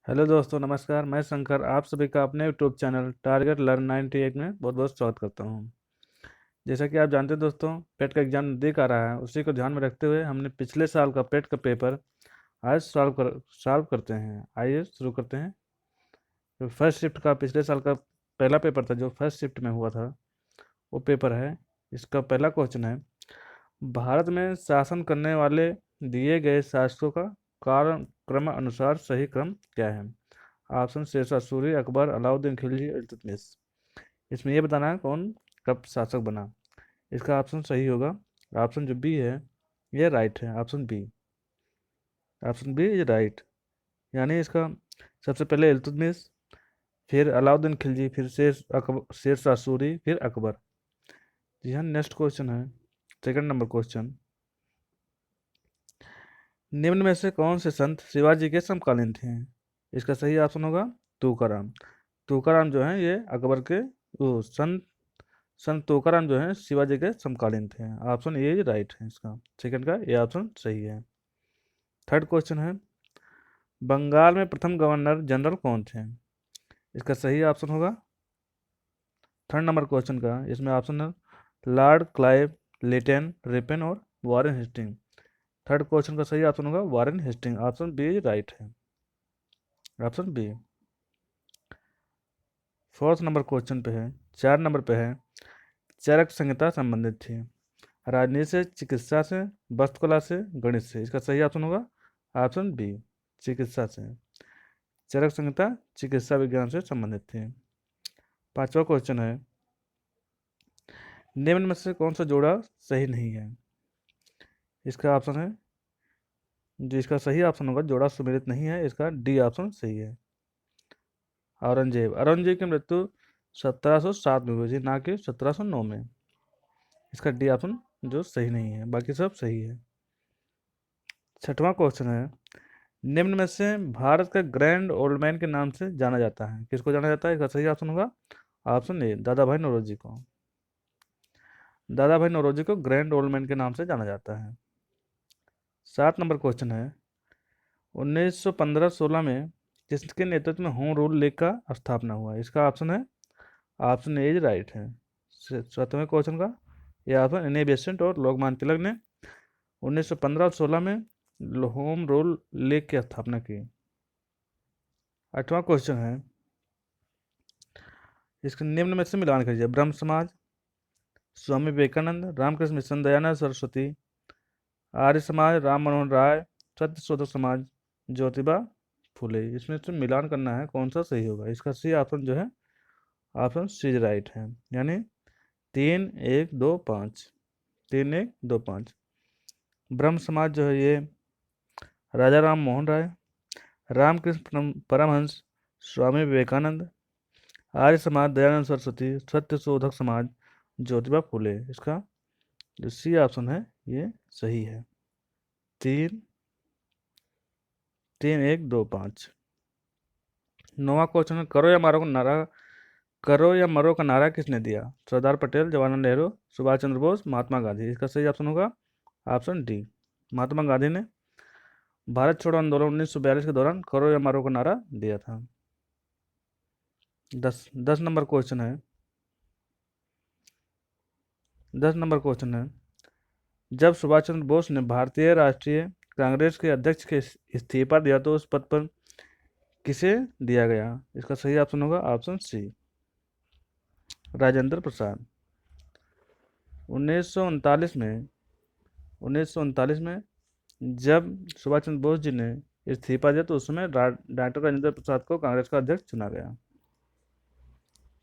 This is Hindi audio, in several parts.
हेलो दोस्तों, नमस्कार। मैं शंकर आप सभी का अपने यूट्यूब चैनल टारगेट लर्न 98 में बहुत बहुत स्वागत करता हूं। जैसा कि आप जानते हैं दोस्तों, पेट का एग्जाम नज़दीक आ रहा है। उसी को ध्यान में रखते हुए हमने पिछले साल का पेट का पेपर आज सॉल्व करते हैं। आइए शुरू करते हैं। जो फर्स्ट शिफ्ट का पिछले साल का पहला पेपर था, जो फर्स्ट शिफ्ट में हुआ था, वो पेपर है। इसका पहला क्वेश्चन है, भारत में शासन करने वाले दिए गए शासकों का कारण क्रम अनुसार सही क्रम क्या है? ऑप्शन शेरशाह सूरी, अकबर, अलाउद्दीन खिलजी, इल्तुतमिश। इसमें ये बताना है कौन कब शासक बना। इसका ऑप्शन सही होगा ऑप्शन जो बी है, ये राइट है। Option B, option B is right. यानी इसका सबसे पहले इल्तुतमिश, फिर अलाउद्दीन खिलजी, फिर शेरशाह सूरी, फिर अकबर। जी हाँ, नेक्स्ट क्वेश्चन है, सेकंड नंबर क्वेश्चन। निम्न में से कौन से संत शिवाजी के समकालीन थे? इसका सही ऑप्शन होगा तुकाराम। तुकाराम जो है ये अकबर के वो संत संत तुकाराम जो है शिवाजी के समकालीन थे। ऑप्शन ए राइट है, इसका सेकंड का ये ऑप्शन सही है। थर्ड क्वेश्चन है, बंगाल में प्रथम गवर्नर जनरल कौन थे? इसका सही ऑप्शन होगा थर्ड नंबर क्वेश्चन का। इसमें ऑप्शन है लॉर्ड क्लाइव, लिटन, रिपन और वॉरेन हेस्टिंग। थर्ड क्वेश्चन का सही ऑप्शन होगा Warren Hasting. Option B right है, option B. Fourth number question पे है, 4 नंबर पे है, चरक संहिता संबंधित थी राजनीति से, चिकित्सा से, वास्तुकला से, गणित से। इसका सही ऑप्शन होगा ऑप्शन बी, चिकित्सा से। चरक संहिता चिकित्सा विज्ञान से संबंधित थी। पांचवा क्वेश्चन है, निम्न में से कौन सा जोड़ा सही नहीं है? इसका ऑप्शन है जो इसका सही ऑप्शन होगा जोड़ा सुमेलित नहीं है। इसका डी ऑप्शन सही है। औरंगजेब की मृत्यु 1707 में हुई थी, ना कि 1709 में। इसका डी ऑप्शन जो सही नहीं है, बाकी सब सही है। छठवां क्वेश्चन है, निम्न में से भारत का ग्रैंड ओल्ड मैन के नाम से जाना जाता है? किसको जाना जाता है? इसका सही ऑप्शन होगा ऑप्शन ए, दादा भाई नौरोजी को। दादा भाई नौरोजी को ग्रैंड ओल्ड मैन के नाम से जाना जाता है। 7 नंबर क्वेश्चन है, 1915-16 में किसके नेतृत्व में होम रूल लीग का स्थापना हुआ? इसका ऑप्शन है ऑप्शन ए राइट है। 7वें क्वेश्चन का यह ऑप्शन एन ए बेसेंट और लोकमान्य तिलक ने 1915 और 16 में होम रूल लीग की स्थापना की। 8वां क्वेश्चन है, इसके निम्न में से मिलान कीजिए। ब्रह्म समाज, स्वामी विवेकानंद, रामकृष्ण मिशन, दयानंद सरस्वती, आर्य समाज, राम मनोहर राय, सत्य शोधक समाज, ज्योतिबा फुले। इसमें से मिलान करना है कौन सा सही होगा। इसका सही ऑप्शन जो है ऑप्शन सी राइट है, यानी 3 1 2 5, 3 1 2 5। ब्रह्म समाज जो है ये राजा राम मोहन राय, रामकृष्ण परमहंस, स्वामी विवेकानंद। आर्य समाज दयानंद सरस्वती, सत्य शोधक समाज ज्योतिबा फुले। इसका जो सी ऑप्शन है ये सही है। 3 3 1 2 5। नौवां क्वेश्चन है, करो या मरो का नारा किसने दिया? सरदार पटेल, जवाहरलाल नेहरू, सुभाष चंद्र बोस, महात्मा गांधी। इसका सही ऑप्शन होगा ऑप्शन डी, महात्मा गांधी ने भारत छोड़ो आंदोलन 1942 के दौरान करो या मरो का नारा दिया था। 10 नंबर क्वेश्चन है, 10 नंबर क्वेश्चन है, जब सुभाष चंद्र बोस ने भारतीय राष्ट्रीय कांग्रेस के अध्यक्ष के इस्तीफा दिया तो उस पद पर किसे दिया गया? इसका सही ऑप्शन होगा ऑप्शन सी, राजेंद्र प्रसाद। 1939 में 1939 में जब सुभाष चंद्र बोस जी ने इस्तीफा दिया तो उस समय डॉक्टर राजेंद्र प्रसाद को कांग्रेस का अध्यक्ष चुना गया।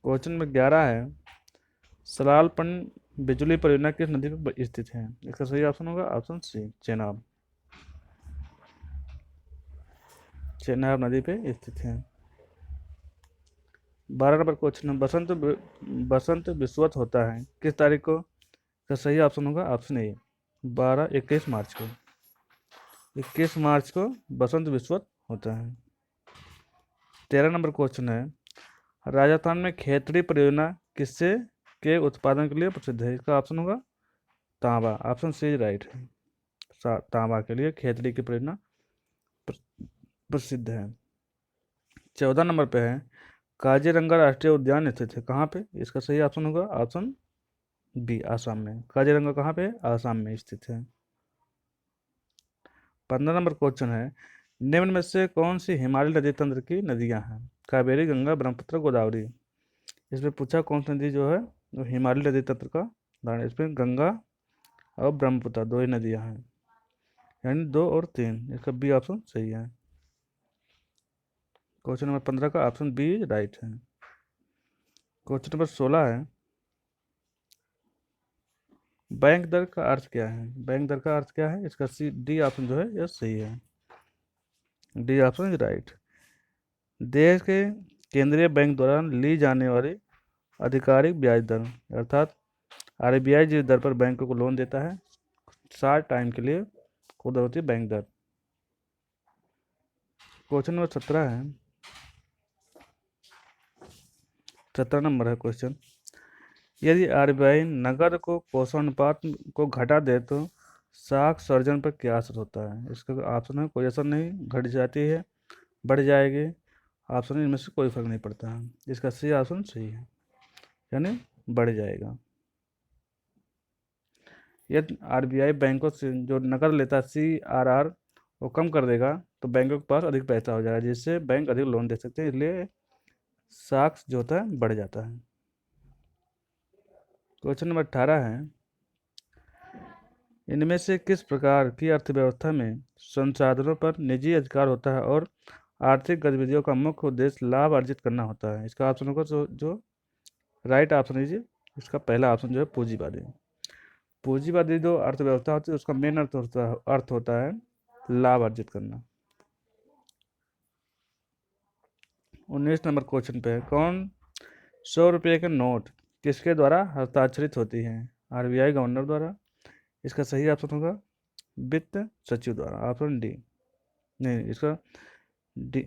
क्वेश्चन नंबर 11 है, सलालपन बिजली परियोजना किस नदी पर स्थित है? इसका सही ऑप्शन होगा ऑप्शन सी, चेनाब। चेनाब नदी पे स्थित है। 12 नंबर क्वेश्चन है, बसंत विश्वत होता है किस तारीख को? इसका सही ऑप्शन होगा ऑप्शन ए, 21 मार्च को। 21 मार्च को बसंत विश्वत होता है। 13 नंबर क्वेश्चन है, राजस्थान में खेतड़ी परियोजना किससे के उत्पादन के लिए प्रसिद्ध है? इसका ऑप्शन होगा तांबा। ऑप्शन सी राइट है, तांबा के लिए खेतड़ी की परियोजना प्रसिद्ध है। 14 नंबर पे है काजीरंगा राष्ट्रीय उद्यान स्थित है कहाँ पे? इसका सही ऑप्शन होगा ऑप्शन बी आसाम में। काजीरंगा कहाँ पे? आसाम में स्थित है। 15 नंबर क्वेश्चन है निम्न में से कौन सी हिमालय नदी तंत्र की नदियां हैं? कावेरी, गंगा, ब्रह्मपुत्र, गोदावरी। इसमें पूछा कौन सी नदी जो है वो हिमालय नदी तंत्र का उदाहरण है। इसमें गंगा और ब्रह्मपुत्र दो ही नदियां हैं, यानी 2 और 3। इसका बी ऑप्शन सही है। क्वेश्चन नंबर 15 का ऑप्शन बी राइट है। क्वेश्चन नंबर 16 है बैंक दर का अर्थ क्या है? बैंक दर का अर्थ क्या है? इसका सी डी ऑप्शन जो है यह सही है। D option is right. देश के केंद्रीय बैंक द्वारा ली जाने वाली आधिकारिक ब्याज दर, अर्थात आरबीआई जिस दर पर बैंकों को लोन देता है शॉर्ट टाइम के लिए, वो दर होती है बैंक दर। क्वेश्चन नंबर 17 है, 17 नंबर है क्वेश्चन। यदि आरबीआई नकद को पोषण अनुपात को घटा दे तो साख सर्जन पर क्या असर होता है? इसका ऑप्शन है कोई असर नहीं, घट जाती है, बढ़ जाएगी। ऑप्शन इनमें से कोई फर्क नहीं पड़ता है। इसका सी ऑप्शन सही है, यानी बढ़ जाएगा। यदि आरबीआई बैंकों से जो नकद लेता है CRR वो कम कर देगा तो बैंकों के पास अधिक पैसा हो जाएगा, जिससे बैंक अधिक लोन दे सकते हैं, इसलिए साख जो होता है बढ़ जाता है। क्वेश्चन नंबर 18 है इनमें से किस प्रकार की अर्थव्यवस्था में संसाधनों पर निजी अधिकार होता है और आर्थिक गतिविधियों का मुख्य उद्देश्य लाभ अर्जित करना होता है? इसका ऑप्शन होगा जो राइट ऑप्शन है इसका पहला ऑप्शन जो है पूंजीवादी। पूंजीवादी जो अर्थव्यवस्था होती है उसका मेन अर्थ होता है लाभ अर्जित करना। 19 नंबर क्वेश्चन पे है कौन 100 रुपये के नोट किसके द्वारा हस्ताक्षरित होती हैं? आरबीआई गवर्नर द्वारा। इसका सही ऑप्शन होगा वित्त सचिव द्वारा, ऑप्शन डी। नहीं, इसका डी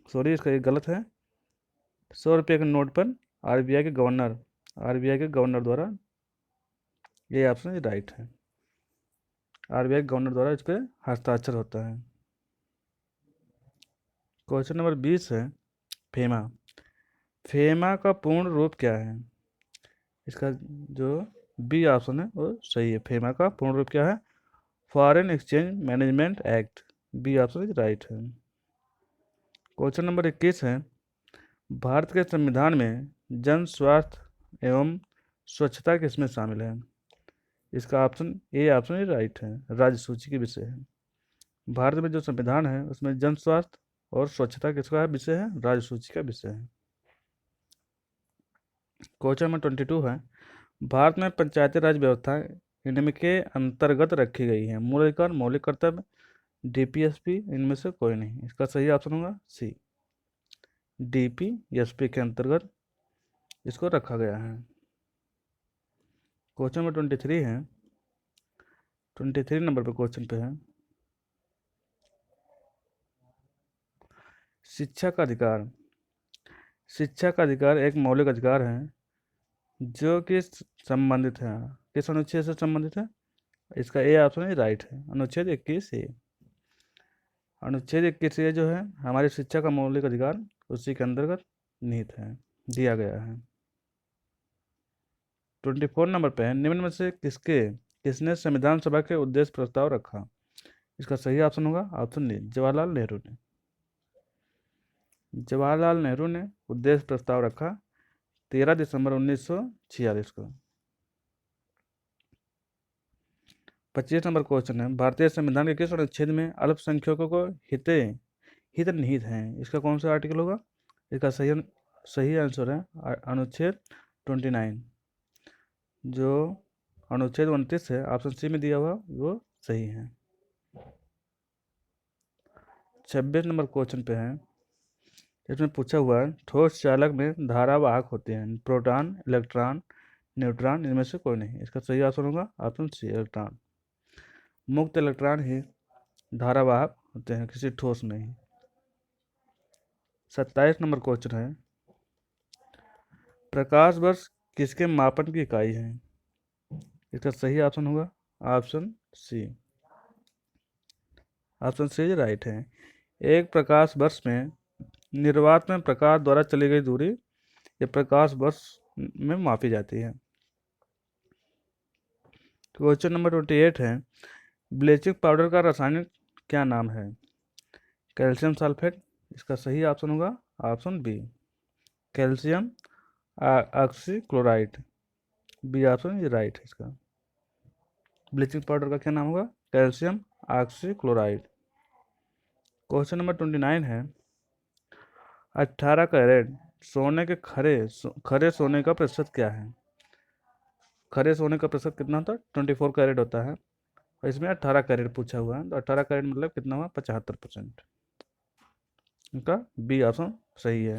सॉरी, इसका ये गलत है। 100 रुपये के नोट पर आरबीआई के गवर्नर द्वारा, ये ऑप्शन राइट है। आरबीआई गवर्नर द्वारा इस पर हस्ताक्षर होता है। क्वेश्चन नंबर 20 है फेमा। फेमा का पूर्ण रूप क्या है? इसका जो बी ऑप्शन है वो सही है। फेमा का पूर्ण रूप क्या है? Foreign exchange management act. B option is right है। क्वेश्चन नंबर 21 है भारत के संविधान में जन स्वास्थ्य एवं स्वच्छता किसमें शामिल है? इसका option A option he right है, राज्य सूची के विषय है। भारत में जो संविधान है उसमें जन स्वास्थ्य और स्वच्छता किसका विषय है? राज्य सूची का विषय है। क्वेश्चन नंबर 22 है भारत में पंचायती राज व्यवस्था इनके अंतर्गत रखी गई है। मूल अधिकार, मौलिक कर्तव्य, डीपीएसपी, इनमें से कोई नहीं। इसका सही ऑप्शन होगा सी, डीपीएसपी के अंतर्गत इसको रखा गया है। क्वेश्चन नंबर 23 है, 23 नंबर पर क्वेश्चन पे है शिक्षा का अधिकार। शिक्षा का अधिकार एक मौलिक अधिकार है जो कि संबंधित है, किस अनुच्छेद से संबंधित है? इसका ए ऑप्शन ही राइट है, अनुच्छेद 21A। अनुच्छेद 21A जो है हमारी शिक्षा का मौलिक अधिकार उसी के अंतर्गत निहित है, दिया गया है। 24 नंबर पे है निम्न में से किसने संविधान सभा के उद्देश्य प्रस्ताव रखा? इसका सही ऑप्शन होगा ऑप्शन डी, जवाहरलाल नेहरू ने। जवाहरलाल नेहरू ने उद्देश्य प्रस्ताव रखा 13 दिसंबर 1946 को। 25 नंबर क्वेश्चन है भारतीय संविधान के किस अनुच्छेद में अल्पसंख्यकों को हित निहित हैं? इसका कौन सा आर्टिकल होगा? इसका सही आंसर है अनुच्छेद 29। जो अनुच्छेद 29 है ऑप्शन सी में दिया हुआ वो सही है। 26 नंबर क्वेश्चन पे है इसमें पूछा हुआ है ठोस चालक में धारावाहक होते हैं प्रोटॉन, इलेक्ट्रॉन, न्यूट्रॉन, इनमें से कोई नहीं। इसका सही ऑप्शन होगा ऑप्शन सी, इलेक्ट्रॉन। मुक्त इलेक्ट्रॉन ही धारावाहक होते हैं, किसी ठोस में ही। 27 नंबर क्वेश्चन है प्रकाश वर्ष किसके मापन की इकाई है? इसका सही ऑप्शन होगा option C, option C right है। एक प्रकाश वर्ष में निर्वात में प्रकाश द्वारा चली गई दूरी ये प्रकाश वर्ष में मापी जाती है। क्वेश्चन नंबर 28 है, ब्लीचिंग पाउडर का रासायनिक क्या नाम है? Calcium sulphate. इसका सही ऑप्शन होगा option B, calcium oxychloride. B option ये राइट है इसका। ब्लीचिंग पाउडर का क्या नाम होगा? Calcium oxychloride. क्वेश्चन नंबर 29 है, 18 कैरेट सोने के खरे सोने का प्रतिशत क्या है? खरे सोने का प्रतिशत कितना होता है? 24 कैरेट होता है और इसमें 18 कैरेट पूछा हुआ है, तो 18 कैरेट मतलब कितना हुआ? 75%। इनका बी ऑप्शन सही है,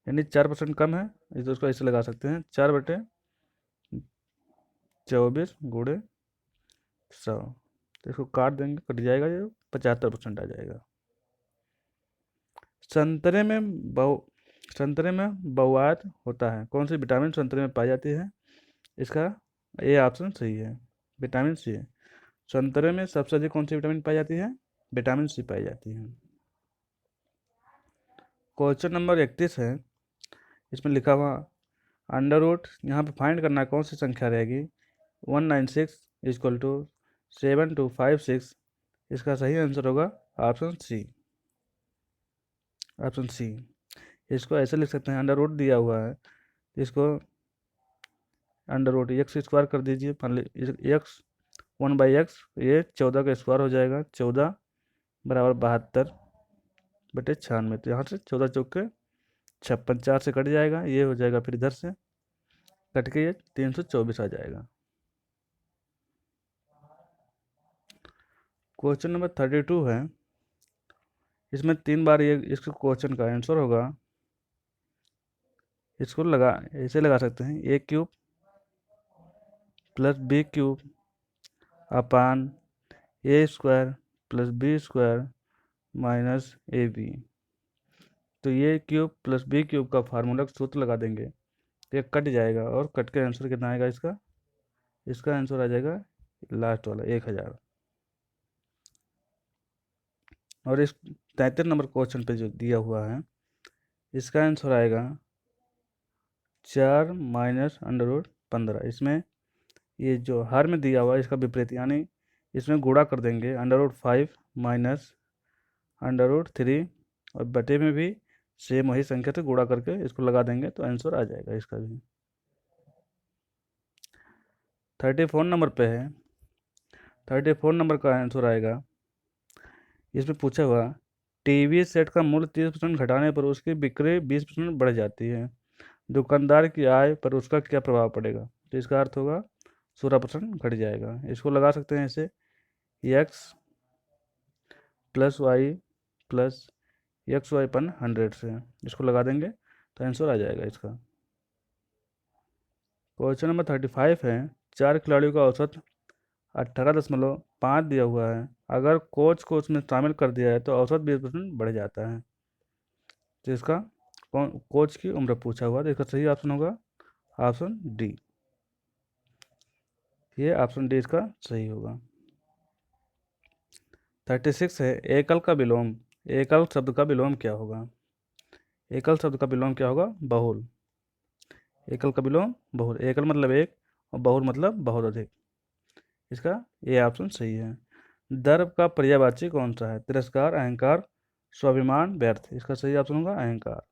यानी 4% कम है। इस उसको ऐसे लगा सकते हैं, 4/24 गुणे 100, तो इसको काट देंगे, कट जाएगा, ये 75% आ जाएगा। संतरे में बहुआयत होता है, कौन सी विटामिन संतरे में पाई जाती है? इसका ए ऑप्शन सही है, विटामिन सी। संतरे में सबसे अधिक कौन सी विटामिन पाई जाती है? विटामिन सी पाई जाती है। क्वेश्चन नंबर 31 है, इसमें लिखा हुआ अंडर रूट, यहाँ पे फाइंड करना है कौन सी संख्या रहेगी? 196 इक्वल टू 7256। इसका सही आंसर होगा ऑप्शन सी, ऑप्शन सी। इसको ऐसे लिख सकते हैं, अंडर रूट दिया हुआ है, इसको अंडर रूट एक्स स्क्वायर कर दीजिए, मान लीजिए एक्स 1/x, ये 14 का स्क्वायर हो जाएगा, 14 बराबर 72/96। तो यहाँ से 14 चौक के 56, 4 से कट जाएगा, ये हो जाएगा, फिर इधर से कट के ये 324 आ जाएगा। क्वेश्चन नंबर 32 है, इसमें 3 बार ये इसके क्वेश्चन का आंसर होगा। इसको ऐसे लगा सकते हैं, a cube plus b cube upon a square plus b square minus a b. तो ये क्यूब प्लस बी क्यूब का फार्मूला का सूत्र लगा देंगे, तो ये कट जाएगा, और कट के आंसर कितना आएगा इसका? इसका आंसर आ जाएगा लास्ट वाला 1000। और इस 33 नंबर क्वेश्चन पे जो दिया हुआ है, इसका आंसर आएगा 4 माइनस अंडर रूट 15। इसमें ये जो हर में दिया हुआ है इसका विपरीत, यानी इसमें गुणा कर देंगे, under root 5 minus under root 3, और बटे में भी सेम वही संख्या से गुणा करके इसको लगा देंगे, तो आंसर आ जाएगा इसका भी। 34 नंबर पे है, 34 नंबर का आंसर आएगा, इसमें पूछा हुआ टीवी सेट का मूल्य 30% घटाने पर उसकी बिक्री 20% बढ़ जाती है, दुकानदार की आय पर उसका क्या प्रभाव पड़ेगा? तो इसका अर्थ होगा 16% घट जाएगा। इसको लगा सकते हैं ऐसे, x plus y plus x y upon 100 से, इसको लगा देंगे तो आंसर आ जाएगा इसका। क्वेश्चन नंबर 35 है, 4 खिलाड़ियों का औसत 18.5 दिया हुआ है, अगर कोच को उसमें शामिल कर दिया है तो औसत 20% बढ़ जाता है, तो इसका कोच की उम्र पूछा हुआ, तो इसका सही ऑप्शन होगा ऑप्शन डी, ये ऑप्शन डी इसका सही होगा। 36 है, एकल का विलोम, एकल शब्द का विलोम क्या होगा? एकल शब्द का विलोम क्या होगा? बहुल। एकल का विलोम बहुल, एकल मतलब एक और बहुल मतलब बहुत अधिक। इसका ये ऑप्शन सही है। दर्प का पर्यायवाची कौन सा है? तिरस्कार, अहंकार, स्वाभिमान, व्यर्थ। इसका सही ऑप्शन होगा अहंकार।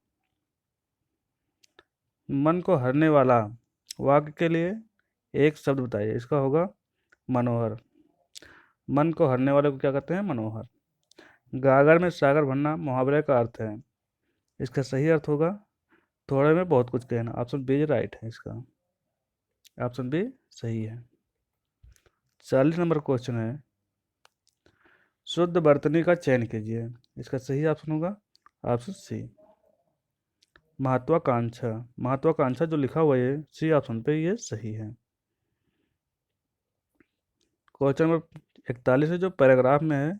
मन को हरने वाला वाक्य के लिए एक शब्द बताइए, इसका होगा मनोहर। मन को हरने वाले को क्या कहते हैं? मनोहर। गागर में सागर भरना मुहावरे का अर्थ है, इसका सही अर्थ होगा थोड़े में बहुत कुछ कहना। ऑप्शन बी राइट है इसका, ऑप्शन बी सही है। 40 नंबर क्वेश्चन है, शुद्ध वर्तनी का चयन कीजिए, इसका सही ऑप्शन होगा ऑप्शन सी, महत्वाकांक्षा। महत्वाकांक्षा जो लिखा हुआ है सी ऑप्शन पे, ये सही है। क्वेश्चन नंबर 41 है, जो पैराग्राफ में है,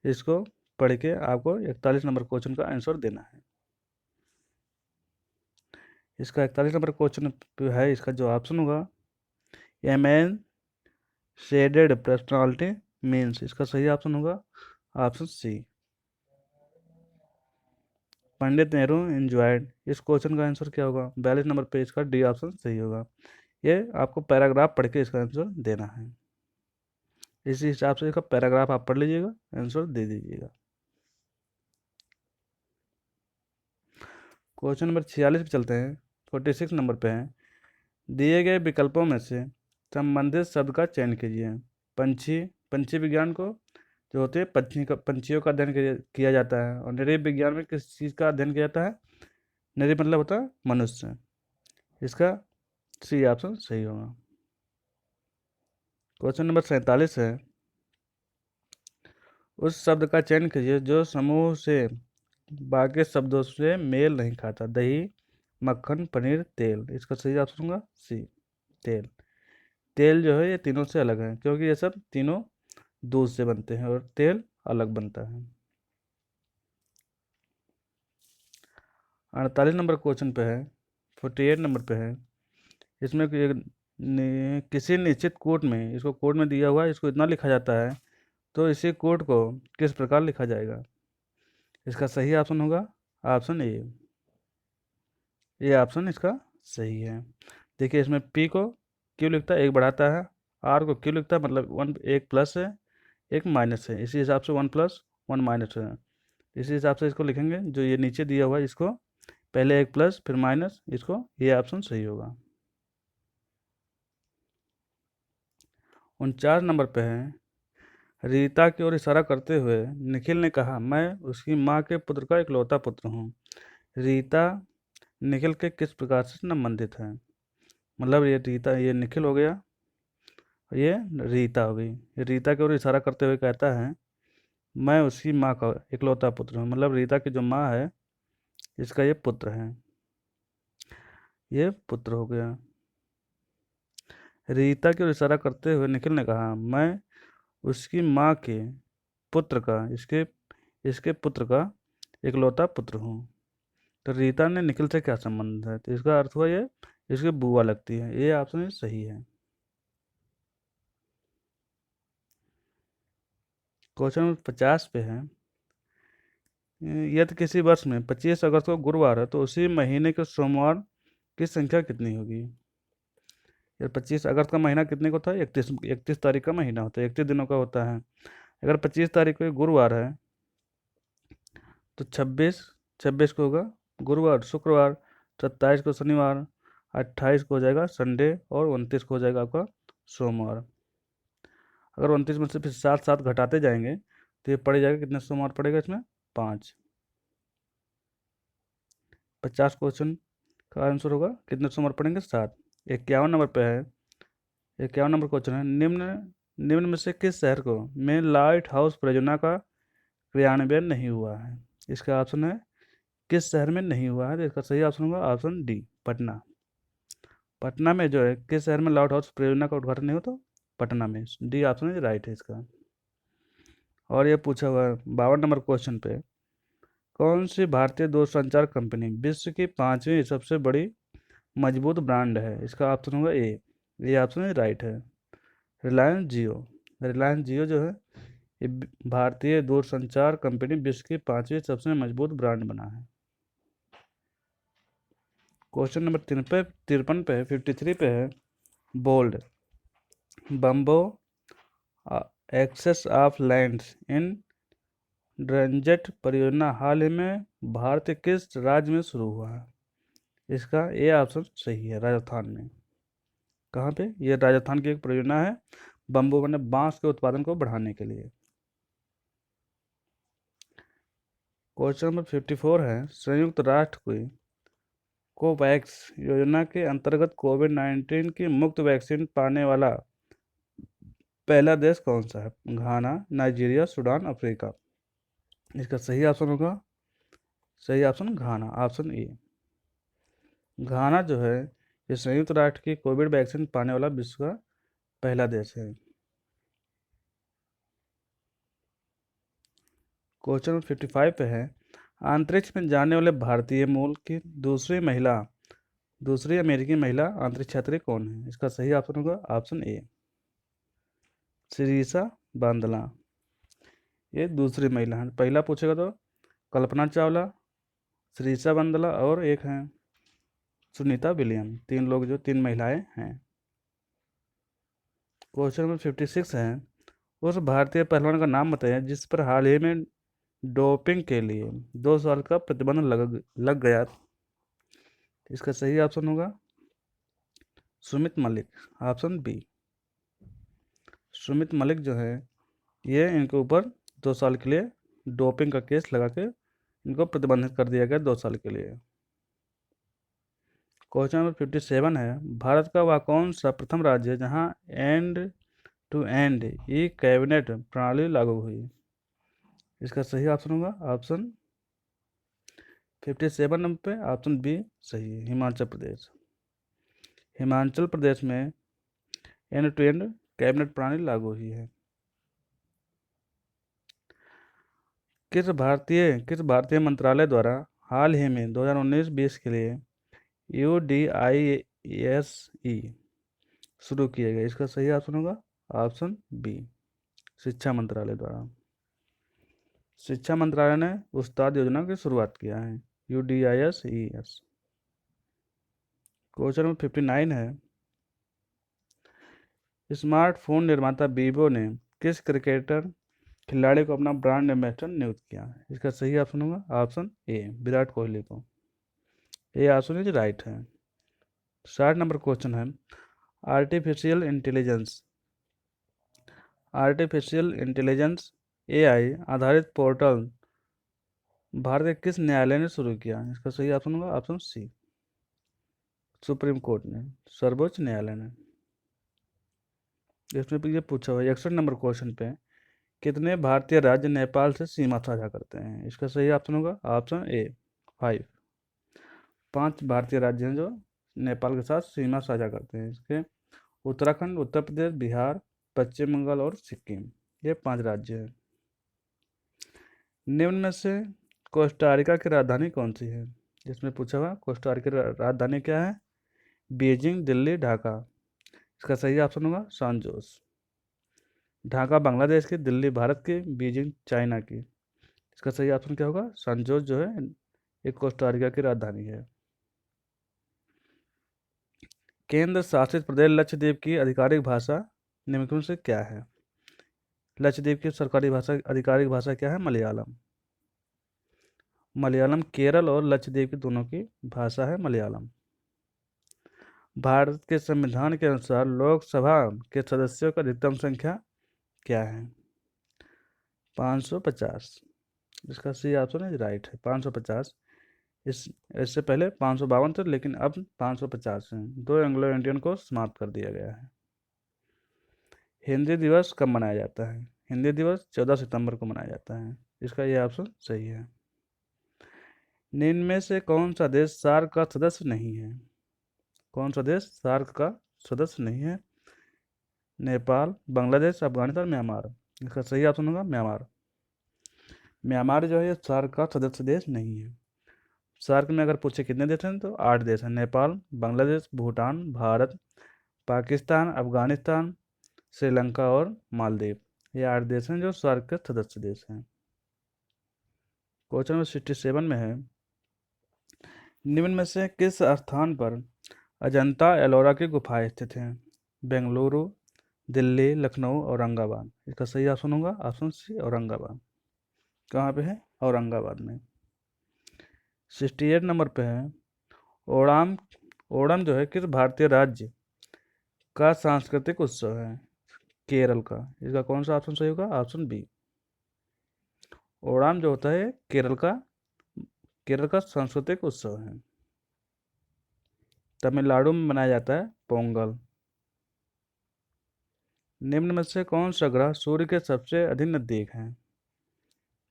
इसको पढ़ के आपको 41 नंबर क्वेश्चन का आंसर देना है। इसका 41 नंबर क्वेश्चन है, इसका जो ऑप्शन होगा a man shaded personality means, इसका सही ऑप्शन होगा ऑप्शन सी। पंडित नेहरू एंजॉयड। इस क्वेश्चन का आंसर क्या होगा? 42 नंबर पे इसका डी ऑप्शन सही होगा। ये आपको पैराग्राफ पढ़ के इसका आंसर देना है। इसी हिसाब से इसका पैराग्राफ आप पढ़ लीजिएगा, आंसर दे दीजिएगा। क्वेश्चन नंबर 46 पे चलते हैं। 46 नंबर पे है, दिए गए विकल्पों में से संबंधित शब्द का चयन कीजिए। पंछी, पंछी विज्ञान को जो होते हैं पंछियों का अध्ययन किया जाता है। और नृत्य विज्ञान में किस चीज़ का अध्ययन किया जाता है? नृत्य मतलब होता है मनुष्य। इसका सी ऑप्शन सही होगा। क्वेश्चन नंबर 47 है, उस शब्द का चयन कीजिए जो समूह से बाकी शब्दों से मेल नहीं खाता। दही, मक्खन, पनीर, तेल। इसका सही ऑप्शन होगा सी, तेल। तेल जो है ये तीनों से अलग है, क्योंकि ये सब तीनों दूध से बनते हैं और तेल अलग बनता है। 48 नंबर क्वेश्चन पे है, 48 नंबर पे है, इसमें किसी निश्चित कोड में, इसको कोड में दिया हुआ है, इसको इतना लिखा जाता है, तो इसी कोड को किस प्रकार लिखा जाएगा? इसका सही ऑप्शन होगा ऑप्शन ए। ये ऑप्शन इसका सही है। देखिए, इसमें पी को क्यों लिखता है? एक बढ़ाता है। आर को क्यों लिखता है? मतलब वन, एक प्लस है एक माइनस है, इसी हिसाब से वन प्लस वन माइनस है। इसी हिसाब से इसको लिखेंगे। जो ये नीचे दिया हुआ है इसको पहले एक प्लस फिर माइनस, इसको ये ऑप्शन सही होगा। 49 नंबर पे है, रीता की ओर इशारा करते हुए निखिल ने कहा, मैं उसकी माँ के पुत्र का इकलौता पुत्र हूँ। रीता निखिल के किस प्रकार से संबंधित है? मतलब ये रीता, ये निखिल हो गया, ये रीता हो गई। ये रीता की ओर इशारा करते हुए कहता है, मैं उसकी माँ का इकलौता पुत्र हूँ। मतलब रीता की जो माँ है इसका ये पुत्र है, ये पुत्र हो गया। रीता की ओर इशारा करते हुए निखिल ने कहा, मैं उसकी माँ के पुत्र का, इसके इसके पुत्र का इकलौता पुत्र हूँ। तो रीता ने निखिल से क्या संबंध है? तो इसका अर्थ हुआ ये इसकी बुआ लगती है। ये ऑप्शन सही है। क्वेश्चन नंबर 50 पे है, यदि किसी वर्ष में 25 अगस्त को गुरुवार है तो उसी महीने के सोमवार की संख्या कितनी होगी? यार 25 अगस्त का महीना कितने को होता है? 31 तारीख का महीना होता है, 31 दिनों का होता है। अगर 25 तारीख को गुरुवार है तो 26 को होगा गुरुवार, शुक्रवार, 27 को शनिवार, 28 को हो जाएगा संडे और 29 को हो जाएगा आपका सोमवार। अगर 29 में से फिर 7 घटाते जाएंगे तो ये पड़ जाएगा, कितने सोमवार पड़ेगा इसमें? 5। 50 क्वेश्चन का आंसर होगा कितने सोमवार पड़ेंगे? 7। 51 नंबर पे है, 51 नंबर क्वेश्चन है, निम्न निम्न में से किस शहर को में लाइट हाउस परियोजना का क्रियान्वयन नहीं हुआ है? इसका ऑप्शन है किस शहर में नहीं हुआ है, तो इसका सही ऑप्शन होगा ऑप्शन डी, पटना। पटना में जो है, किस शहर में लाइट हाउस परियोजना का उद्घाटन नहीं हो? तो पटना में। डी ऑप्शन है राइट है इसका। और ये पूछा हुआ है 52 नंबर क्वेश्चन पे, कौन सी भारतीय दूरसंचार कंपनी विश्व की 5वीं सबसे बड़ी मजबूत ब्रांड है? इसका ऑप्शन होगा ए। ये ऑप्शन है राइट है, रिलायंस जियो। रिलायंस जियो जो है ये भारतीय दूरसंचार कंपनी विश्व की 5वीं सबसे मजबूत ब्रांड बना है। क्वेश्चन नंबर 53 पे है, 53 पे है, बोल्ड बम्बो एक्सेस ऑफ लैंड्स इन ड्रंजेट परियोजना हाल ही में भारत के किस राज्य में शुरू हुआ है? इसका ए ऑप्शन सही है, राजस्थान में। कहाँ पे? ये राजस्थान की एक परियोजना है, बम्बू बने बांस के उत्पादन को बढ़ाने के लिए। क्वेश्चन नंबर 54 है, संयुक्त राष्ट्र की कोवैक्स योजना के अंतर्गत कोविड-19 की मुफ्त वैक्सीन पाने वाला पहला देश कौन सा है? घाना, नाइजीरिया, सूडान, अफ्रीका। इसका सही ऑप्शन होगा, सही ऑप्शन घाना, ऑप्शन ए। घाना जो है ये संयुक्त राष्ट्र की कोविड वैक्सीन पाने वाला विश्व का पहला देश है। क्वेश्चन नंबर 55 पे है, अंतरिक्ष में जाने वाले भारतीय मूल की दूसरी अमेरिकी महिला अंतरिक्ष यात्री कौन है? इसका सही ऑप्शन होगा ऑप्शन ए, शिरीषा बांदला। ये दूसरी महिला है। पहला पूछेगा तो कल्पना चावला, श्रीषा बंदला और एक हैं सुनीता विलियम, 3 लोग जो 3 महिलाएं हैं। क्वेश्चन नंबर 56 है, उस भारतीय पहलवान का नाम बताइए जिस पर हाल ही में डोपिंग के लिए 2 साल का प्रतिबंध लग गया। इसका सही ऑप्शन होगा सुमित मलिक, ऑप्शन बी। सुमित मलिक जो है ये इनके ऊपर 2 साल के लिए डोपिंग का केस लगा के इनको प्रतिबंधित कर दिया गया 2 साल के लिए। क्वेश्चन नंबर 57 है, भारत का वह कौन सा प्रथम राज्य है जहां end to end e cabinet प्रणाली लागू हुई। इसका सही ऑप्शन होगा ऑप्शन 57 नंबर पे ऑप्शन बी सही है, हिमाचल प्रदेश। हिमाचल प्रदेश में एंड टू एंड कैबिनेट प्रणाली लागू हुई है। किस भारतीय मंत्रालय द्वारा हाल ही में 2019-20 के लिए UDISE शुरू किया गया। इसका सही ऑप्शन होगा ऑप्शन बी, शिक्षा मंत्रालय द्वारा। शिक्षा मंत्रालय ने उस्ताद योजना की शुरुआत किया है, UDISES। क्वेश्चन नंबर 59 है, स्मार्टफोन निर्माता वीवो ने किस क्रिकेटर खिलाड़ी को अपना ब्रांड एम्बेसडर नियुक्त किया है। इसका सही ऑप्शन होगा ऑप्शन ए, विराट कोहली को। ये ऑप्शन इज राइट है। 60 नंबर क्वेश्चन है, artificial intelligence artificial intelligence AI आधारित पोर्टल भारत के किस न्यायालय ने शुरू किया। इसका सही ऑप्शन होगा ऑप्शन सी, सुप्रीम कोर्ट ने, सर्वोच्च न्यायालय ने। इसमें ये पूछा हुआ है 61 नंबर क्वेश्चन पे, कितने भारतीय राज्य नेपाल से सीमा साझा करते हैं। इसका सही ऑप्शन होगा ऑप्शन ए, 5। 5 भारतीय राज्य हैं जो नेपाल के साथ सीमा साझा करते हैं। इसके उत्तराखंड, उत्तर प्रदेश, बिहार, पश्चिम बंगाल और सिक्किम, ये 5 राज्य हैं। निम्न में से कोस्टारिका की राजधानी कौन सी है। जिसमें पूछा हुआ कोस्टारिका की राजधानी क्या है, बीजिंग, दिल्ली, ढाका। इसका सही ऑप्शन होगा सैन जोस। ढाका बांग्लादेश की, दिल्ली भारत की, बीजिंग चाइना की। इसका सही ऑप्शन क्या होगा, सैन जोस जो है एक कोस्टारिका की राजधानी है। केंद्र शासित प्रदेश लक्षद्वीप की आधिकारिक भाषा निम्नलिखित से क्या है। लक्षद्वीप की सरकारी भाषा आधिकारिक भाषा क्या है, मलयालम। मलयालम केरल और लक्षद्वीप की दोनों की भाषा है मलयालम। भारत के संविधान के अनुसार लोकसभा के सदस्यों की अधिकतम संख्या क्या है, 550। इसका सही ऑप्शन है राइट है, 550। इससे पहले 552 थे लेकिन अब 550 हैं। 2 एंग्लो इंडियन को समाप्त कर दिया गया है। हिंदी दिवस कब मनाया जाता है। हिंदी दिवस 14 सितंबर को मनाया जाता है। इसका ये ऑप्शन सही है। निम्न में से कौन सा देश सार्क का सदस्य नहीं है। कौन सा देश सार्क का सदस्य नहीं है, नेपाल, बांग्लादेश, अफगानिस्तान, म्यांमार। इसका सही ऑप्शन होगा म्यांमार। म्यांमार जो है सार्क का सदस्य देश नहीं है। सार्क में अगर पूछे कितने देश हैं तो 8 देश हैं, नेपाल, बांग्लादेश, भूटान, भारत, पाकिस्तान, अफगानिस्तान, श्रीलंका और मालदीव। ये 8 देश हैं जो सार्क के सदस्य देश हैं। क्वेश्चन नंबर 67 में है, निम्न में से किस स्थान पर अजंता एलोरा की गुफाएं स्थित हैं। बेंगलुरु, दिल्ली, लखनऊ, औरंगाबाद। इसका सही ऑप्शन होगा ऑप्शन सी, औरंगाबाद। कहाँ पे है, औरंगाबाद में। 68 नंबर पे है, ओणम ओणम जो है किस भारतीय राज्य का सांस्कृतिक उत्सव है। केरल का। इसका कौन सा ऑप्शन सही होगा, ऑप्शन बी। ओणम जो होता है केरल का सांस्कृतिक उत्सव है। तमिलनाडु में मनाया जाता है पोंगल। निम्न में से कौन सा ग्रह सूर्य के सबसे अधिक नजदीक है।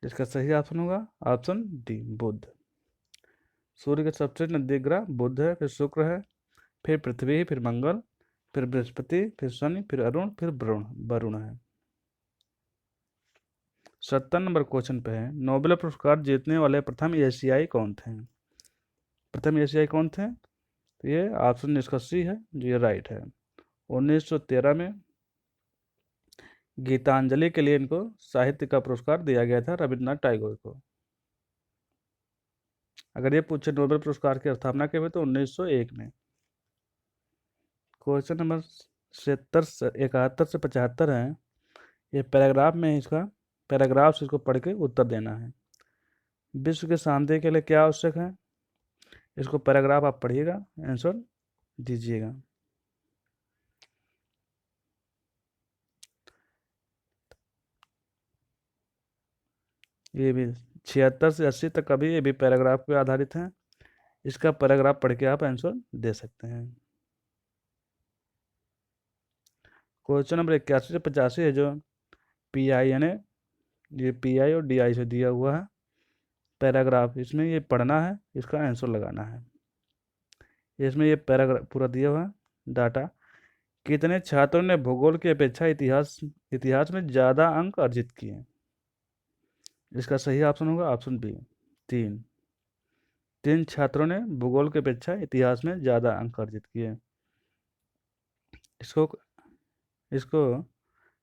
इसका सही ऑप्शन होगा ऑप्शन डी, बुध। सूर्य के सबसे नजदीक ग्रह बुध है, फिर शुक्र है, फिर पृथ्वी, फिर मंगल, फिर बृहस्पति, फिर शनि, फिर अरुण, फिर वरुण है। 70 नंबर क्वेश्चन पे है, नोबेल पुरस्कार जीतने वाले प्रथम एशियाई कौन थे। प्रथम एशियाई कौन थे, तो ये ऑप्शन इसका सी है जो ये राइट है। 1913 में गीतांजलि के लिए इनको साहित्य का पुरस्कार दिया गया था, रविन्द्रनाथ टैगोर को। अगर ये पूछे नोबेल पुरस्कार की स्थापना कब हुई तो 1901 में। क्वेश्चन नंबर 71 से 75 है। ये पैराग्राफ में है, इसका पैराग्राफ से इसको पढ़ के उत्तर देना है। विश्व के शांति के लिए क्या आवश्यक है, इसको पैराग्राफ आप पढ़िएगा, आंसर दीजिएगा। ये भी 76 से 80 तक का भी ये भी पैराग्राफ पे आधारित है। इसका पैराग्राफ पढ़ के आप आंसर दे सकते हैं। क्वेश्चन नंबर 81 से 85 है जो PI यानी ये PI और DI से दिया हुआ है पैराग्राफ, इसमें ये पढ़ना है, इसका आंसर लगाना है। इसमें ये पैराग्राफ पूरा दिया हुआ है डाटा। कितने छात्रों ने भूगोल की अपेक्षा इतिहास में ज़्यादा अंक अर्जित किए, इसका सही ऑप्शन होगा ऑप्शन बी 3। 3 छात्रों ने भूगोल की अपेक्षा इतिहास में ज़्यादा अंक अर्जित किए। इसको इसको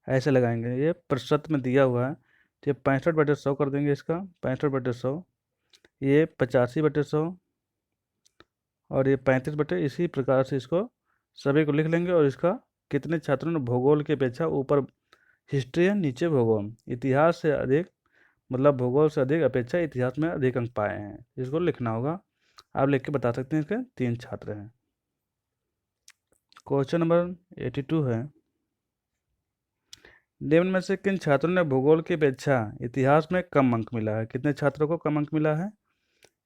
ऐसे लगाएंगे, ये प्रतिशत में दिया हुआ है तो ये 65/100 कर देंगे, इसका 65/100, ये 85/100 और ये 35 इसी प्रकार से इसको सभी को लिख लेंगे। और इसका कितने छात्रों ने भूगोल की अपेक्षा, ऊपर हिस्ट्री है नीचे भूगोल, इतिहास से अधिक मतलब भूगोल से अधिक अपेक्षा इतिहास में अधिक अंक पाए हैं, इसको लिखना होगा। आप लिख के बता सकते हैं इसके 3 छात्र हैं। क्वेश्चन नंबर 82 है। निम्न में से किन छात्रों ने भूगोल की अपेक्षा इतिहास में कम अंक मिला है, कितने छात्रों को कम अंक मिला है,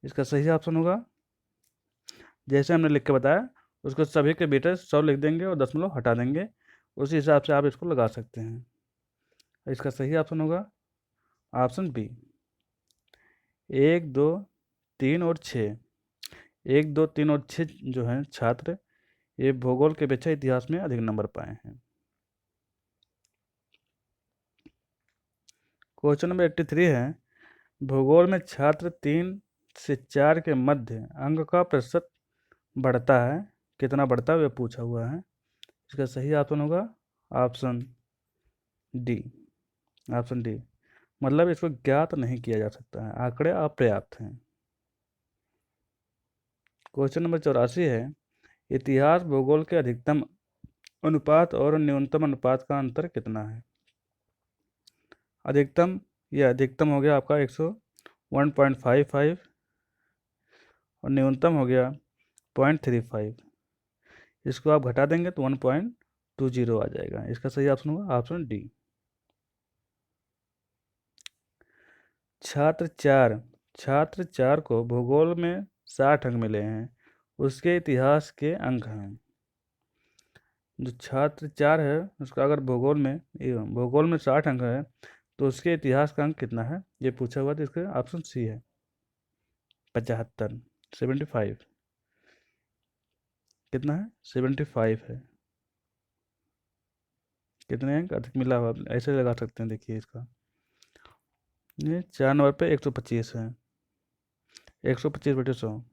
इसका सही ऑप्शन होगा जैसे हमने लिख के बताया उसको सभी के बीटे 100 लिख देंगे और दशमलव हटा देंगे, उसी हिसाब से आप इसको लगा सकते हैं। इसका सही ऑप्शन होगा ऑप्शन बी 1, 2, 3 और 6। 1, 2, 3 और 6 जो हैं छात्र ये भूगोल के अपेक्षा इतिहास में अधिक नंबर पाए हैं। क्वेश्चन नंबर 83 है। भूगोल में छात्र 3 से 4 के मध्य अंक का प्रतिशत बढ़ता है, कितना बढ़ता है वह पूछा हुआ है। इसका सही ऑप्शन होगा ऑप्शन डी, ऑप्शन डी मतलब इसको ज्ञात नहीं किया जा सकता है, आंकड़े अपर्याप्त हैं। क्वेश्चन नंबर 84 है। इतिहास भूगोल के अधिकतम अनुपात और न्यूनतम अनुपात का अंतर कितना है। अधिकतम, यह अधिकतम हो गया आपका 155 और न्यूनतम हो गया 0.35। इसको आप घटा देंगे तो 1.20 आ जाएगा। इसका सही ऑप्शन होगा ऑप्शन डी। छात्र चार को भूगोल में 60 अंक मिले हैं, उसके इतिहास के अंक हैं। जो छात्र 4 है उसका अगर भूगोल में 60 अंक है तो उसके इतिहास का अंक कितना है ये पूछा हुआ, तो इसका ऑप्शन सी है 75। कितना है 75 है। कितने अंक अधिक मिला हुआ ऐसे लगा सकते हैं, देखिए इसका ये 4 नंबर पे 125 है, 125/100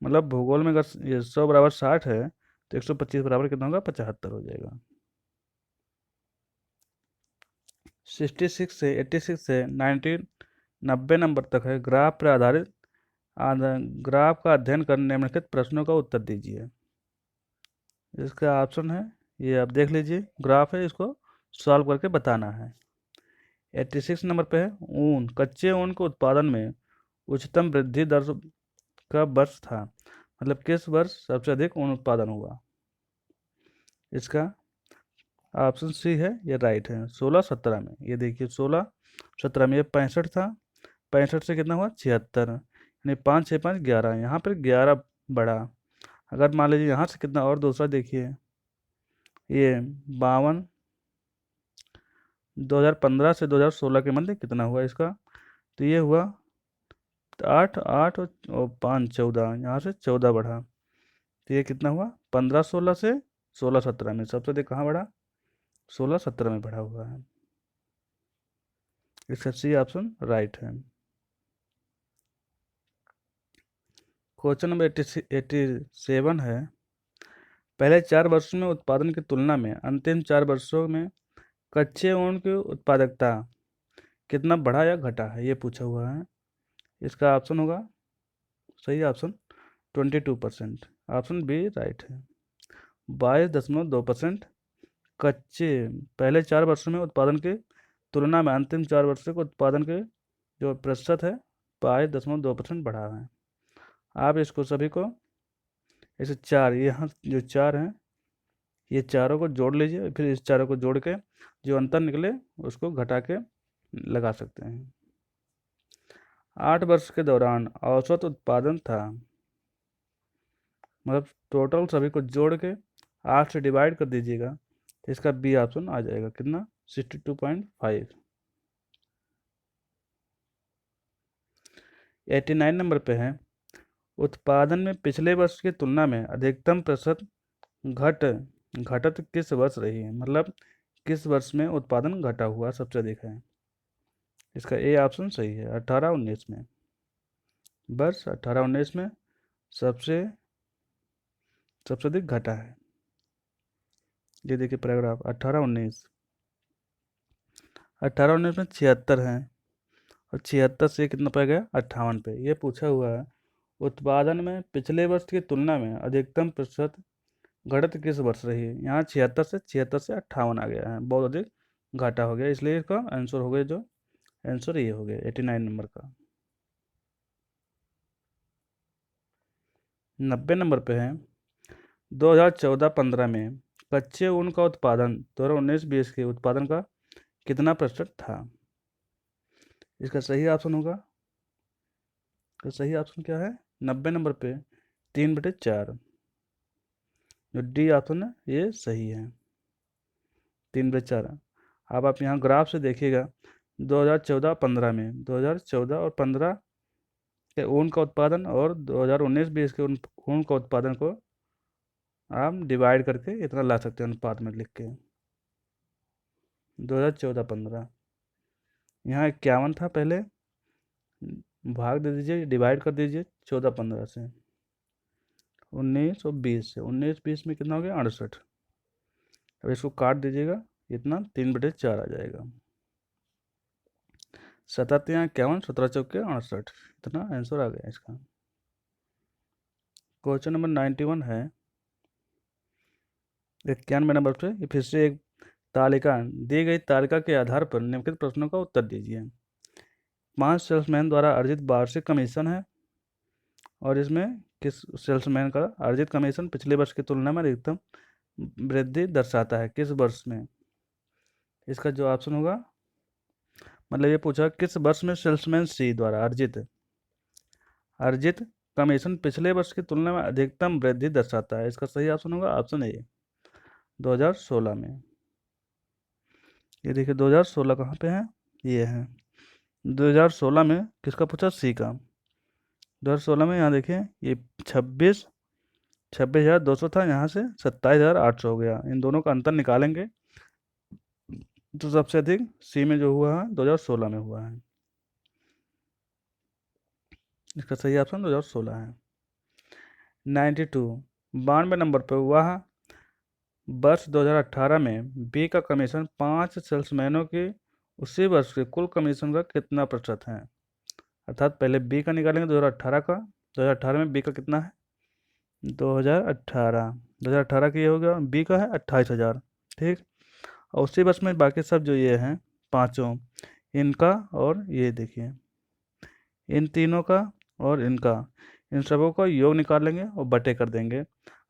मतलब भूगोल में अगर ये 100 बराबर 60 है तो 125 बराबर कितना होगा 75 हो जाएगा। 66 से 86 से 90 नंबर तक है। ग्राफ पर आधारित ग्राफ का अध्ययन करने निम्नलिखित प्रश्नों का उत्तर दीजिए। इसका ऑप्शन है ये आप देख लीजिए, ग्राफ है इसको सॉल्व करके बताना है। 86 नंबर पे है ऊन, कच्चे ऊन के उत्पादन में उच्चतम वृद्धि दर का वर्ष था, मतलब किस वर्ष सबसे अधिक ऊन उत्पादन हुआ। इसका ऑप्शन सी है ये राइट है 16-17 में। ये देखिए 16-17 में ये 65 था, 65 से कितना हुआ 76, यानी 5, 6, 5, 11, यहाँ पर 11 बढ़ा। अगर मान लीजिए यहाँ से कितना और दूसरा देखिए ये 52, 2015 से 2016 के मध्य कितना हुआ इसका, तो ये हुआ 8, 8 और 5, 14, यहाँ से 14 बढ़ा, तो ये कितना हुआ 15-16 से 16-17 में सबसे अधिक कहाँ बढ़ा 16-17 में बढ़ा हुआ है। इसका सी ऑप्शन राइट है। क्वेश्चन नंबर 87 है। पहले 4 वर्षों में उत्पादन की तुलना में अंतिम 4 वर्षों में कच्चे ऊन की उत्पादकता कितना बढ़ा या घटा है ये पूछा हुआ है। इसका ऑप्शन होगा, सही ऑप्शन 22%। ऑप्शन बी राइट है। 22.2% कच्चे पहले 4 वर्षों में उत्पादन के तुलना में अंतिम 4 वर्षों के उत्पादन के जो प्रतिशत है 22.2% बढ़ा है। आप इसको सभी को ऐसे चार, यहाँ जो चार हैं ये चारों को जोड़ लीजिए, फिर इस चारों को जोड़ के जो अंतर निकले उसको घटा के लगा सकते हैं। 8 वर्ष के दौरान औसत उत्पादन था, मतलब टोटल सभी को जोड़ के 8 से डिवाइड कर दीजिएगा तो इसका बी ऑप्शन आ जाएगा, कितना 62.5। 89 नंबर पे है, उत्पादन में पिछले वर्ष की तुलना में अधिकतम प्रतिशत घटत किस वर्ष रही है, मतलब किस वर्ष में उत्पादन घटा हुआ सबसे अधिक है। इसका ए ऑप्शन सही है, 18-19 में। वर्ष 18-19 में सबसे अधिक घटा है। ये देखिए पैराग्राफ 18-19 में 76 है और 76 से कितना पे गया 58 पे। ये पूछा हुआ है उत्पादन में पिछले वर्ष की तुलना में अधिकतम प्रतिशत घटत किस वर्ष रही है। यहाँ 76 से 58 आ गया है, बहुत अधिक घाटा हो गया, इसलिए इसका आंसर हो गया, जो आंसर ये हो गया 89 नंबर का। 90 नंबर पे है, 2014-15 में कच्चे ऊन का उत्पादन 2019-20 के उत्पादन का कितना प्रतिशत था। इसका सही ऑप्शन होगा, तो सही ऑप्शन क्या है 90 नंबर पे 3/4, जो डी ऑप्शन है ये सही है 3/4। अब आप यहाँ ग्राफ से देखिएगा 2014-15 में 2014 और 15 के ऊन का उत्पादन और 2019-20 के ऊन का उत्पादन को आप डिवाइड करके इतना ला सकते हैं अनुपात में लिख के। 2014-15 यहाँ 51 था, पहले भाग दे दीजिए, डिवाइड कर दीजिए 14-15 से। 19 और 20 से 19-20 में कितना हो गया 68। अब इसको काट दीजिएगा, इतना 3/4 आ जाएगा। 7 यहाँ 51, 17 चौके 68, इतना आंसर आ गया इसका। क्वेश्चन नंबर 91 है, 91 नंबर पे ये फिर से एक तालिका दी गई तालिका के आधार पर निम्नलिखित प्रश्नों का उत्तर दीजिए। 5 सेल्समैन द्वारा अर्जित वार्षिक कमीशन है और इसमें किस सेल्समैन का अर्जित कमीशन पिछले वर्ष की तुलना में अधिकतम वृद्धि दर्शाता है, किस वर्ष में। इसका जो ऑप्शन होगा, मतलब ये पूछा किस वर्ष में सेल्समैन सी द्वारा अर्जित कमीशन पिछले वर्ष की तुलना में अधिकतम वृद्धि दर्शाता है। इसका सही ऑप्शन होगा ऑप्शन ए 2016 में। ये देखिए 2016 कहाँ पे है, ये है 2016 में किसका पूछा, सी का। 2016 में यहाँ देखिए ये 26,200 था, यहाँ से 27,800 हो गया। इन दोनों का अंतर निकालेंगे तो सबसे अधिक सी में जो हुआ है 2016 में हुआ है। इसका सही ऑप्शन 2016 है। 92 नंबर पर वह वर्ष 2018 में बी का कमीशन 5 सेल्समैनों के उसी वर्ष के कुल कमीशन का कितना प्रतिशत है। अर्थात पहले बी का निकालेंगे 2018 का, 2018 में बी का कितना है 2018 का ये हो गया, बी का है 28,000, ठीक। और उसी वर्ष में बाकी सब जो ये हैं पाँचों, इनका और ये देखिए इन तीनों का और इनका, इन सबों का योग निकाल लेंगे और बटे कर देंगे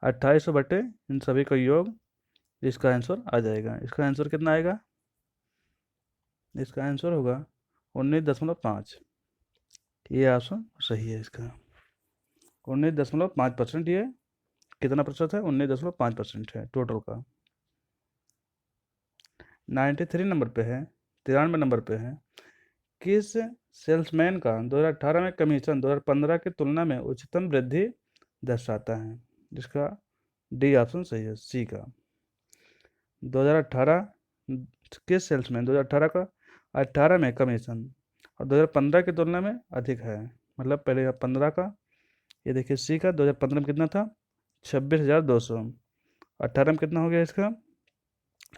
2800 बटे इन सभी का योग, इसका आंसर आ जाएगा। इसका आंसर कितना आएगा, इसका आंसर होगा 19.5। ये ऑप्शन सही है इसका 19.5%। ये कितना प्रतिशत है 19.5% है टोटल का। 93 नंबर पे है, 93 नंबर पे है, किस सेल्समैन का 2018 में कमीशन 2015 की तुलना में उच्चतम वृद्धि दर्शाता है। जिसका डी ऑप्शन सही है, सी का। 2018 किस सेल्समैन 2018 का 18 में कमीशन और 2015 की तुलना में अधिक है, मतलब पहले 15 का, ये देखिए सी का 2015 में कितना था 26,200, 18 में कितना हो गया इसका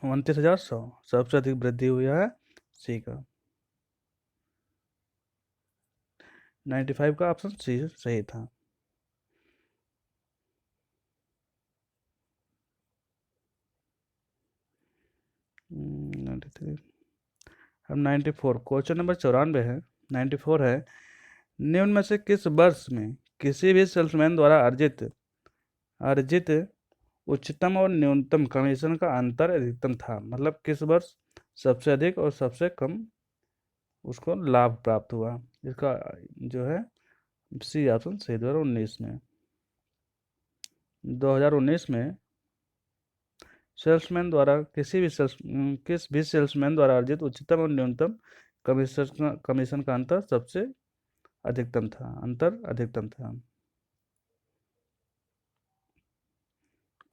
29,100, सबसे अधिक वृद्धि हुई है सी का। 95 का ऑप्शन सी सही था। हम्म, 93। अब 94 क्वेश्चन नंबर 94 है। 94 है, निम्न में से किस वर्ष में किसी भी सेल्समैन द्वारा अर्जित अर्जित उच्चतम और न्यूनतम कमीशन का अंतर अधिकतम था? मतलब किस वर्ष सबसे अधिक और सबसे कम उसको लाभ प्राप्त हुआ? इसका जो है सी ऑप्शन सही। 2019 में 2019 में किस भी सेल्समैन द्वारा अर्जित उच्चतम और न्यूनतम कमीशन का अंतर सबसे अधिकतम था।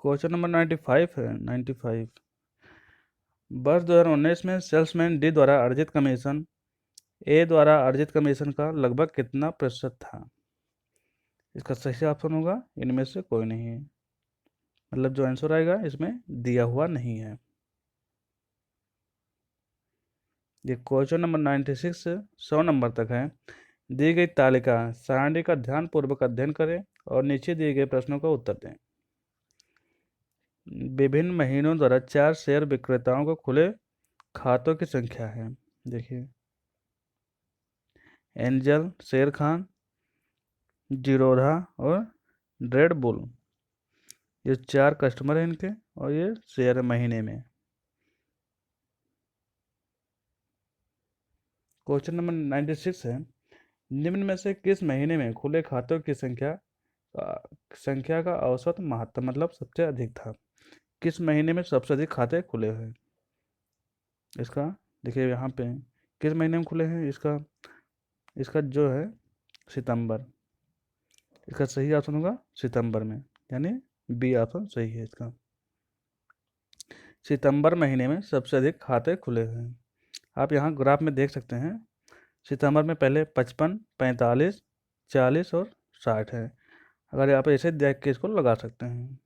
क्वेश्चन नंबर 95 है। 95, वर्ष 2019 में सेल्समैन डी द्वारा अर्जित कमीशन ए द्वारा अर्जित कमीशन का लगभग कितना प्रतिशत था? इसका सही ऑप्शन होगा इनमें से कोई नहीं है। मतलब जो आंसर आएगा इसमें दिया हुआ नहीं है। ये क्वेश्चन नंबर 96 से 100 नंबर तक है। दी गई तालिका सारणी का ध्यानपूर्वक अध्ययन करें और नीचे दिए गए प्रश्नों का उत्तर दें। विभिन्न महीनों द्वारा 4 शेयर विक्रेताओं को खुले खातों की संख्या है। देखिए, एंजल, शेर खान, जीरोधा और रेड बुल, ये 4 कस्टमर हैं इनके, और ये शेयर महीने में। क्वेश्चन नंबर 96 है, निम्न में से किस महीने में खुले खातों की संख्या का औसत महत्तम मतलब सबसे अधिक था? किस महीने में सबसे अधिक खाते खुले हैं? इसका देखिए यहाँ पे किस महीने में खुले हैं, इसका इसका जो है सितंबर। इसका सही ऑप्शन होगा सितंबर में, यानी बी ऑप्शन सही है इसका। सितंबर महीने में सबसे अधिक खाते खुले हैं। आप यहाँ ग्राफ में देख सकते हैं, सितंबर में पहले 55, 45, 40 और 60 है। अगर आप ऐसे देख के इसको लगा सकते हैं।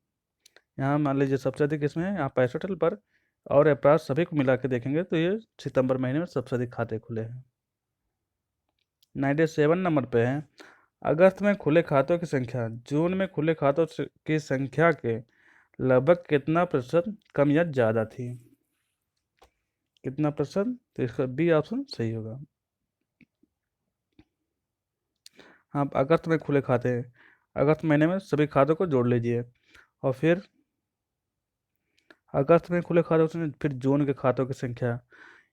यहाँ मान लीजिए सबसे अधिक इसमें है, यहाँ 65 है, पर और अप्रैल सभी को मिला के देखेंगे तो ये सितंबर महीने में सबसे अधिक खाते खुले हैं। 97 नंबर पे है, अगस्त में खुले खातों की संख्या जून में खुले खातों की संख्या के लगभग कितना प्रतिशत कम या ज़्यादा थी? कितना प्रतिशत? तो इसका बी ऑप्शन सही होगा। हाँ, अगस्त में खुले खाते हैं, अगस्त महीने में सभी खातों को जोड़ लीजिए, और फिर अगस्त में खुले खातों से फिर जून के खातों की संख्या,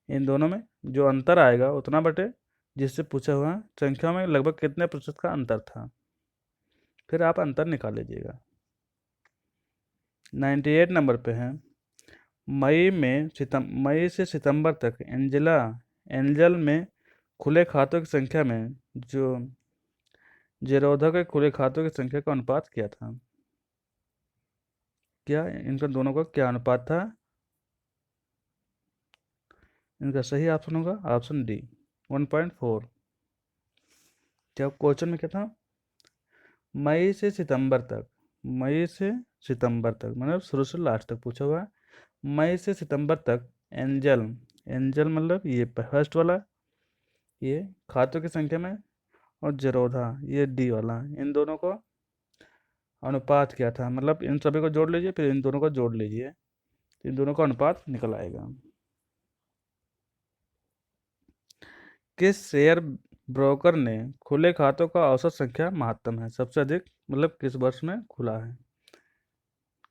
इन दोनों में जो अंतर आएगा उतना बटे जिससे पूछा हुआ है संख्या में लगभग कितने प्रतिशत का अंतर था, फिर आप अंतर निकाल लीजिएगा। 98 नंबर पे है, मई से सितंबर तक एंजल में खुले खातों की संख्या में जो जेरोधा के खुले खातों की संख्या का अनुपात क्या था? क्या इनका दोनों का क्या अनुपात था? इनका सही ऑप्शन होगा ऑप्शन डी, 1.4। क्या क्वेश्चन में क्या था? मई से सितंबर तक, मई से सितंबर तक मतलब शुरू से लास्ट तक पूछा हुआ है। मई से सितंबर तक एंजल एंजल मतलब ये फर्स्ट वाला, ये खातों की संख्या में, और जेरोधा ये डी वाला, इन दोनों को अनुपात क्या था? मतलब इन सभी को जोड़ लीजिए, फिर इन दोनों को जोड़ लीजिए, इन दोनों का अनुपात निकल आएगा। किस शेयर ब्रोकर ने खुले खातों का औसत संख्या महत्तम है सबसे अधिक, मतलब किस वर्ष में खुला है?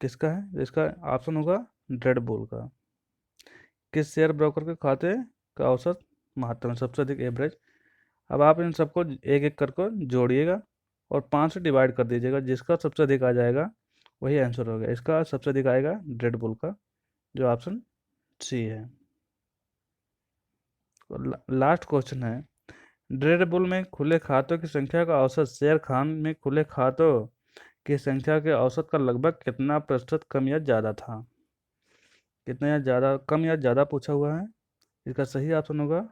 किसका है? इसका ऑप्शन होगा रेड बुल का। किस शेयर ब्रोकर के खाते का औसत महत्तम है सबसे अधिक एवरेज? अब आप इन सबको एक एक करके जोड़िएगा और 5 से डिवाइड कर दीजिएगा, जिसका सबसे अधिक आ जाएगा वही आंसर होगा। इसका सबसे अधिक आएगा रेड बुल का, जो ऑप्शन सी है। लास्ट क्वेश्चन है, रेड बुल में खुले खातों की संख्या का औसत शेर खान में खुले खातों की संख्या के औसत का लगभग कितना प्रतिशत कम या ज़्यादा था? कितना या ज़्यादा, कम या ज़्यादा पूछा हुआ है। इसका सही ऑप्शन होगा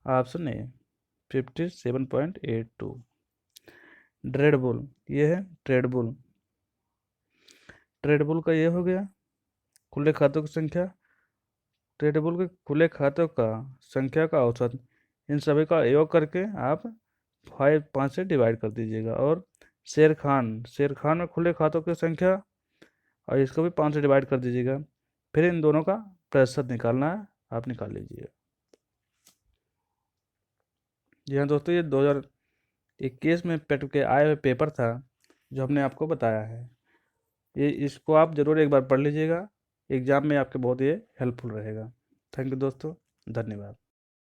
ऑप्शन ए, 57.82। रेड बुल ये है, रेड बुल का ये हो गया खुले खातों की संख्या। रेड बुल के खुले खातों का संख्या का औसत इन सभी का योग करके आप 5 से डिवाइड कर दीजिएगा। और शेर खान में खुले खातों की संख्या, और इसको भी 5 से डिवाइड कर दीजिएगा। फिर इन दोनों का प्रतिशत निकालना है, आप निकाल लीजिए। जी हाँ दोस्तों, ये 2021 में पेट के आए हुए पेपर था जो हमने आपको बताया है। ये इसको आप ज़रूर एक बार पढ़ लीजिएगा, एग्ज़ाम में आपके बहुत ये हेल्पफुल रहेगा। थैंक यू दोस्तों, धन्यवाद।